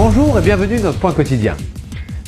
Bonjour et bienvenue dans notre point quotidien.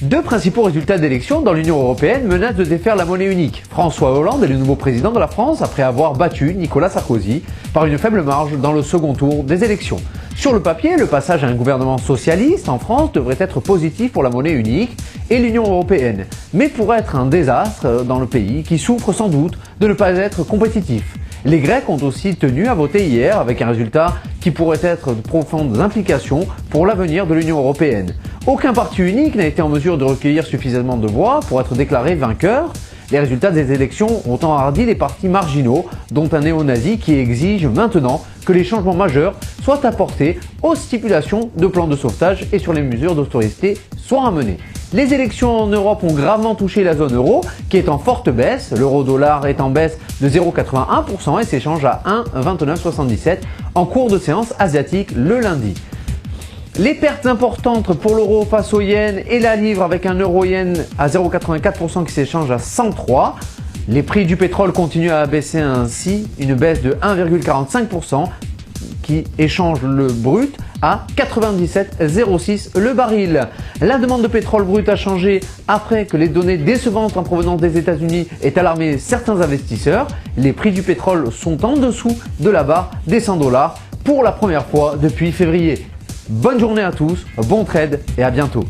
Deux principaux résultats d'élections dans l'Union européenne menacent de défaire la monnaie unique. François Hollande est le nouveau président de la France après avoir battu Nicolas Sarkozy par une faible marge dans le second tour des élections. Sur le papier, le passage à un gouvernement socialiste en France devrait être positif pour la monnaie unique et l'Union européenne, mais pourrait être un désastre dans le pays qui souffre sans doute de ne pas être compétitif. Les Grecs ont aussi tenu à voter hier avec un résultat qui pourrait être de profondes implications pour l'avenir de l'Union européenne. Aucun parti unique n'a été en mesure de recueillir suffisamment de voix pour être déclaré vainqueur. Les résultats des élections ont enhardi les partis marginaux, dont un néo-nazi qui exige maintenant que les changements majeurs soient apportés aux stipulations de plans de sauvetage et sur les mesures d'austérité soient ramenées. Les élections en Europe ont gravement touché la zone euro qui est en forte baisse. L'euro-dollar est en baisse de 0,81% et s'échange à 1,2977 en cours de séance asiatique le lundi. Les pertes importantes pour l'euro face au yen et la livre avec un euro-yen à 0,84% qui s'échange à 103. Les prix du pétrole continuent à baisser ainsi, une baisse de 1,45% qui échange le brut à 97,06 le baril. La demande de pétrole brut a changé après que les données décevantes en provenance des États-Unis aient alarmé certains investisseurs. Les prix du pétrole sont en dessous de la barre des 100 $ pour la première fois depuis février. Bonne journée à tous, bon trade et à bientôt.